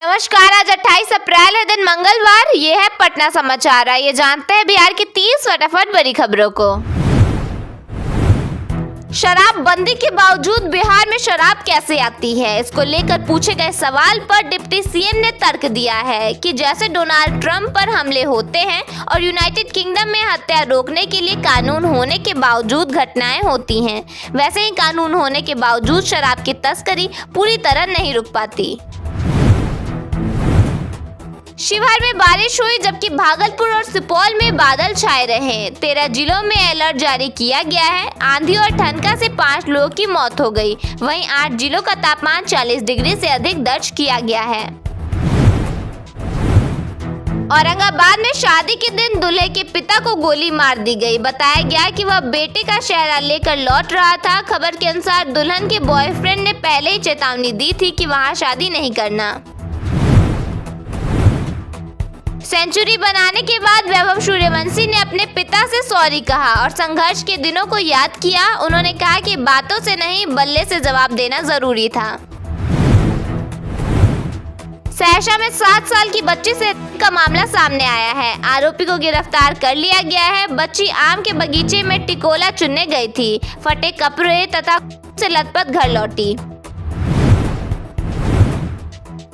नमस्कार। आज 28 अप्रैल है, दिन मंगलवार। ये है पटना समाचार। आइए जानते हैं बिहार की 30 फटाफट बड़ी खबरों को। शराब बंदी के बावजूद बिहार में शराब कैसे आती है, इसको लेकर पूछे गए सवाल पर डिप्टी सीएम ने तर्क दिया है कि जैसे डोनाल्ड ट्रंप पर हमले होते हैं और यूनाइटेड किंगडम में हत्या रोकने के लिए कानून होने के बावजूद घटनाएं होती हैं, वैसे ही कानून होने के बावजूद शराब की तस्करी पूरी तरह नहीं रुक पाती। शिवहर में बारिश हुई, जबकि भागलपुर और सुपौल में बादल छाए रहे। 13 जिलों में अलर्ट जारी किया गया है। आंधी और ठनका से 5 लोगों की मौत हो गई। वहीं 8 जिलों का तापमान 40 डिग्री से अधिक दर्ज किया गया है। औरंगाबाद में शादी के दिन दूल्हे के पिता को गोली मार दी गई। बताया गया कि वह बेटे का सेहरा लेकर लौट रहा था। खबर के अनुसार दुल्हन के बॉयफ्रेंड ने पहले ही चेतावनी दी थी कि वहां शादी नहीं करना। सेंचुरी बनाने के बाद वैभव सूर्यवंशी ने अपने पिता से सॉरी कहा और संघर्ष के दिनों को याद किया। उन्होंने कहा कि बातों से नहीं, बल्ले से जवाब देना जरूरी था। सहरसा में 7 साल की बच्ची से का मामला सामने आया है। आरोपी को गिरफ्तार कर लिया गया है। बच्ची आम के बगीचे में टिकोला चुनने गई थी। फटे कपड़े तथा से लथपथ घर लौटी।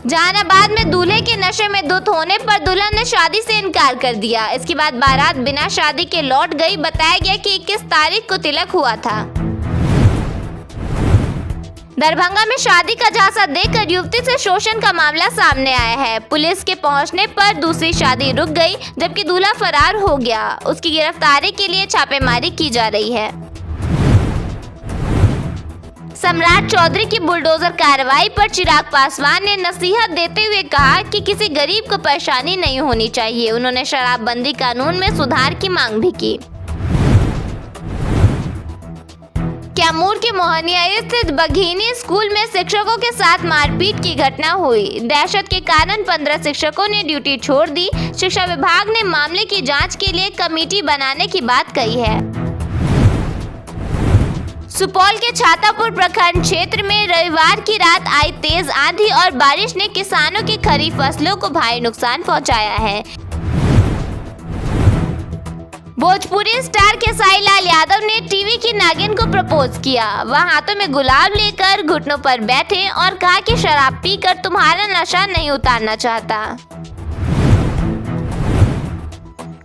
जहानाबाद में दूल्हे के नशे में धुत होने पर दुल्हन ने शादी से इनकार कर दिया। इसके बाद बारात बिना शादी के लौट गई। बताया गया कि 21 तारीख को तिलक हुआ था। दरभंगा में शादी का झांसा देकर युवती से शोषण का मामला सामने आया है। पुलिस के पहुंचने पर दूसरी शादी रुक गई, जबकि दूल्हा फरार हो गया। उसकी गिरफ्तारी के लिए छापेमारी की जा रही है। सम्राट चौधरी की बुलडोजर कार्रवाई पर चिराग पासवान ने नसीहत देते हुए कहा कि किसी गरीब को परेशानी नहीं होनी चाहिए। उन्होंने शराबबंदी कानून में सुधार की मांग भी की। कैमूर के मोहनिया स्थित बघीनी स्कूल में शिक्षकों के साथ मारपीट की घटना हुई। दहशत के कारण 15 शिक्षकों ने ड्यूटी छोड़ दी। शिक्षा विभाग ने मामले की जांच के लिए कमेटी बनाने की बात कही है। सुपौल के छातापुर प्रखंड क्षेत्र में रविवार की रात आई तेज आंधी और बारिश ने किसानों की खरीफ फसलों को भारी नुकसान पहुंचाया है। भोजपुरी स्टार खेसारी लाल यादव ने टीवी की नागिन को प्रपोज किया। वह हाथों में गुलाब लेकर घुटनों पर बैठे और कहा कि शराब पीकर तुम्हारा नशा नहीं उतारना चाहता।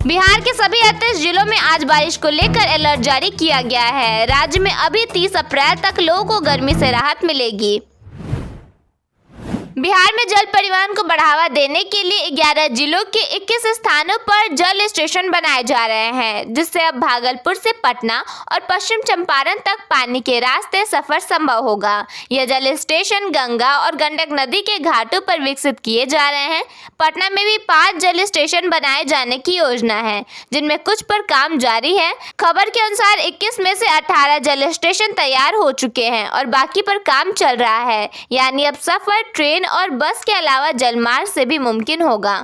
बिहार के सभी 38 जिलों में आज बारिश को लेकर अलर्ट जारी किया गया है। राज्य में अभी 30 अप्रैल तक लोगों को गर्मी से राहत मिलेगी। बिहार में जल परिवहन को बढ़ावा देने के लिए 11 जिलों के 21 स्थानों पर जल स्टेशन बनाए जा रहे हैं, जिससे अब भागलपुर से पटना और पश्चिम चंपारण तक पानी के रास्ते सफर संभव होगा। यह जल स्टेशन गंगा और गंडक नदी के घाटों पर विकसित किए जा रहे हैं। पटना में भी 5 जल स्टेशन बनाए जाने की योजना है, जिनमें कुछ पर काम जारी है। खबर के अनुसार 21 में से 18 जल स्टेशन तैयार हो चुके हैं और बाकी पर काम चल रहा है। यानी अब सफर ट्रेन और बस के अलावा जलमार्ग से भी मुमकिन होगा।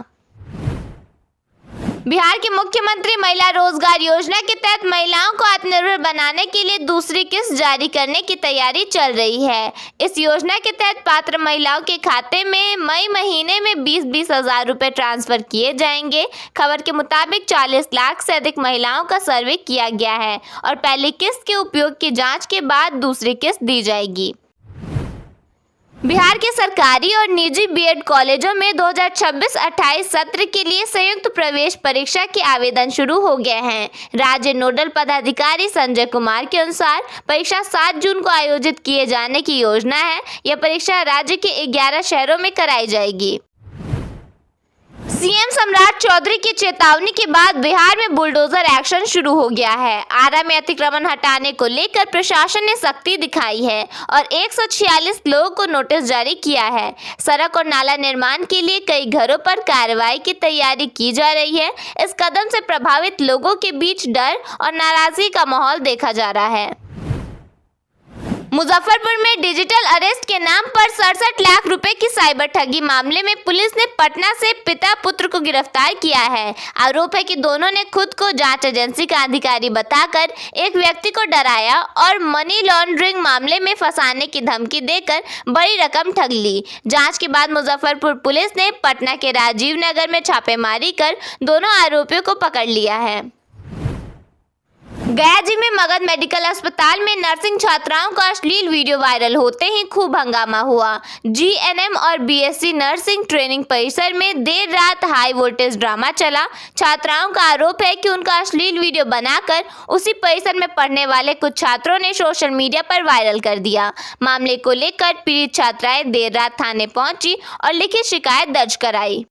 बिहार के मुख्यमंत्री महिला रोजगार योजना के तहत महिलाओं को आत्मनिर्भर बनाने के लिए दूसरी किस्त जारी करने की तैयारी चल रही है। इस योजना के तहत पात्र महिलाओं के खाते में मई महीने में 20-20 हजार रुपए ट्रांसफर किए जाएंगे। खबर के मुताबिक 40 लाख से अधिक महिलाओं का सर्वे किया गया है और पहली किस्त के उपयोग की जाँच के बाद दूसरी किस्त दी जाएगी। बिहार के सरकारी और निजी बीएड कॉलेजों में 2026-28 सत्र के लिए संयुक्त प्रवेश परीक्षा के आवेदन शुरू हो गए हैं। राज्य नोडल पदाधिकारी संजय कुमार के अनुसार परीक्षा 7 जून को आयोजित किए जाने की योजना है। यह परीक्षा राज्य के 11 शहरों में कराई जाएगी। सीएम सम्राट चौधरी की चेतावनी के बाद बिहार में बुलडोजर एक्शन शुरू हो गया है। आरा में अतिक्रमण हटाने को लेकर प्रशासन ने सख्ती दिखाई है और 146 लोगों को नोटिस जारी किया है। सड़क और नाला निर्माण के लिए कई घरों पर कार्रवाई की तैयारी की जा रही है। इस कदम से प्रभावित लोगों के बीच डर और नाराजगी का माहौल देखा जा रहा है। मुजफ्फरपुर में डिजिटल अरेस्ट के नाम पर 67 लाख रुपए की साइबर ठगी मामले में पुलिस ने पटना से पिता पुत्र को गिरफ्तार किया है। आरोप है कि दोनों ने खुद को जांच एजेंसी का अधिकारी बताकर एक व्यक्ति को डराया और मनी लॉन्ड्रिंग मामले में फंसाने की धमकी देकर बड़ी रकम ठग ली। जांच के बाद मुजफ्फरपुर पुलिस ने पटना के राजीव नगर में छापेमारी कर दोनों आरोपियों को पकड़ लिया है। गया जिले में मगध मेडिकल अस्पताल में नर्सिंग छात्राओं का अश्लील वीडियो वायरल होते ही खूब हंगामा हुआ। जीएनएम और बीएससी नर्सिंग ट्रेनिंग परिसर में देर रात हाई वोल्टेज ड्रामा चला। छात्राओं का आरोप है कि उनका अश्लील वीडियो बनाकर उसी परिसर में पढ़ने वाले कुछ छात्रों ने सोशल मीडिया पर वायरल कर दिया। मामले को लेकर पीड़ित छात्राएं देर रात थाने पहुंची और लिखित शिकायत दर्ज कराई।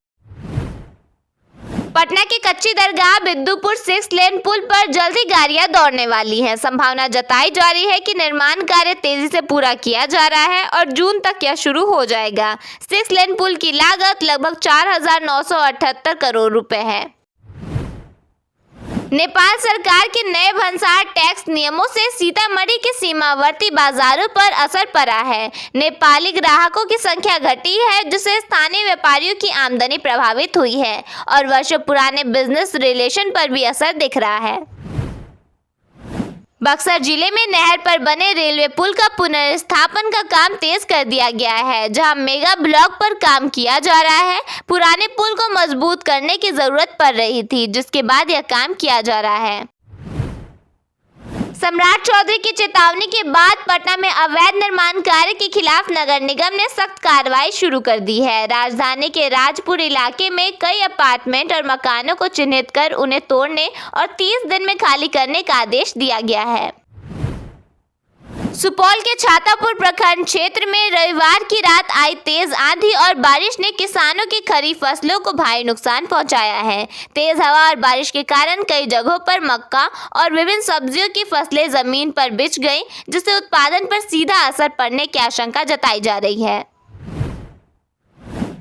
पटना की कच्ची दरगाह बिद्दुपुर 6 लेन पुल पर जल्द ही गाड़ियां दौड़ने वाली हैं। संभावना जताई जा रही है कि निर्माण कार्य तेजी से पूरा किया जा रहा है और जून तक यह शुरू हो जाएगा। 6 लेन पुल की लागत लगभग 4,978 करोड़ रुपए है। नेपाल सरकार के नए भंसार टैक्स नियमों से सीतामढ़ी के सीमावर्ती बाजारों पर असर पड़ा है। नेपाली ग्राहकों की संख्या घटी है, जिससे स्थानीय व्यापारियों की आमदनी प्रभावित हुई है और वर्षों पुराने बिजनेस रिलेशन पर भी असर दिख रहा है। बक्सर जिले में नहर पर बने रेलवे पुल का पुनर्स्थापन का काम तेज कर दिया गया है, जहां मेगा ब्लॉक पर काम किया जा रहा है। पुराने पुल को मजबूत करने की जरूरत पड़ रही थी, जिसके बाद यह काम किया जा रहा है। सम्राट चौधरी की चेतावनी के बाद पटना में अवैध निर्माण कार्य के खिलाफ नगर निगम ने सख्त कार्रवाई शुरू कर दी है। राजधानी के राजपुर इलाके में कई अपार्टमेंट और मकानों को चिन्हित कर उन्हें तोड़ने और 30 दिन में खाली करने का आदेश दिया गया है। सुपौल के छातापुर प्रखंड क्षेत्र में रविवार की रात आई तेज आंधी और बारिश ने किसानों की खरीफ फसलों को भारी नुकसान पहुंचाया है। तेज हवा और बारिश के कारण कई जगहों पर मक्का और विभिन्न सब्जियों की फसलें जमीन पर बिछ गईं, जिससे उत्पादन पर सीधा असर पड़ने की आशंका जताई जा रही है।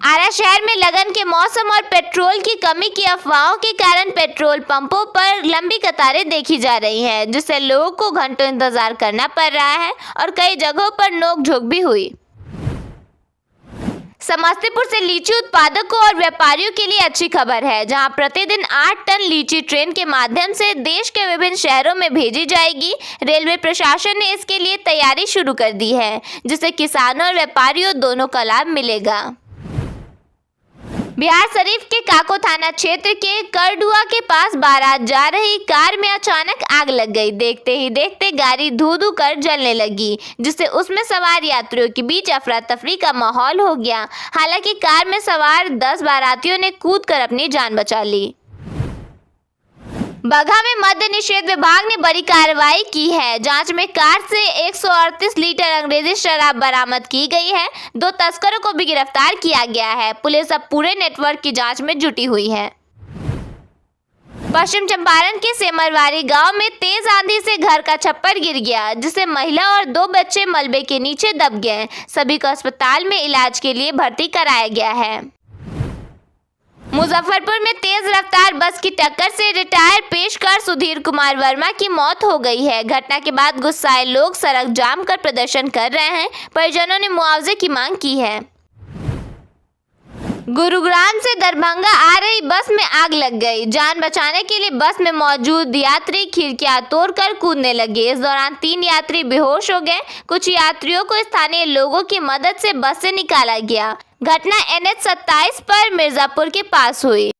आरा शहर में लगन के मौसम और पेट्रोल की कमी की अफवाहों के कारण पेट्रोल पंपों पर लंबी कतारें देखी जा रही हैं, जिससे लोगों को घंटों इंतजार करना पड़ रहा है और कई जगहों पर नोक-झोंक भी हुई। समस्तीपुर से लीची उत्पादकों और व्यापारियों के लिए अच्छी खबर है, जहां प्रतिदिन 8 टन लीची ट्रेन के माध्यम से देश के विभिन्न शहरों में भेजी जाएगी। रेलवे प्रशासन ने इसके लिए तैयारी शुरू कर दी है, जिससे किसानों और व्यापारियों दोनों का लाभ मिलेगा। बिहार शरीफ के काको थाना क्षेत्र के करडुआ के पास बारात जा रही कार में अचानक आग लग गई। देखते ही देखते गाड़ी धू-धू कर जलने लगी, जिससे उसमें सवार यात्रियों के बीच अफरा तफरी का माहौल हो गया। हालांकि कार में सवार 10 बारातियों ने कूदकर अपनी जान बचा ली। बगहा में मद्य निषेध विभाग ने बड़ी कार्रवाई की है। जांच में कार से 138 लीटर अंग्रेजी शराब बरामद की गई है। 2 तस्करों को भी गिरफ्तार किया गया है। पुलिस अब पूरे नेटवर्क की जांच में जुटी हुई है। पश्चिम चंपारण के सेमरवारी गांव में तेज आंधी से घर का छप्पर गिर गया, जिससे महिला और 2 बच्चे मलबे के नीचे दब गए। सभी को अस्पताल में इलाज के लिए भर्ती कराया गया है। मुजफ्फरपुर में तेज रफ्तार बस की टक्कर से रिटायर पेशकार सुधीर कुमार वर्मा की मौत हो गई है। घटना के बाद गुस्साए लोग सड़क जाम कर प्रदर्शन कर रहे हैं। परिजनों ने मुआवजे की मांग की है। गुरुग्राम से दरभंगा आ रही बस में आग लग गई। जान बचाने के लिए बस में मौजूद यात्री खिड़कियां तोड़कर कूदने लगे। इस दौरान 3 यात्री बेहोश हो गए। कुछ यात्रियों को स्थानीय लोगों की मदद से बस से निकाला गया। घटना NH 27 पर मिर्जापुर के पास हुई।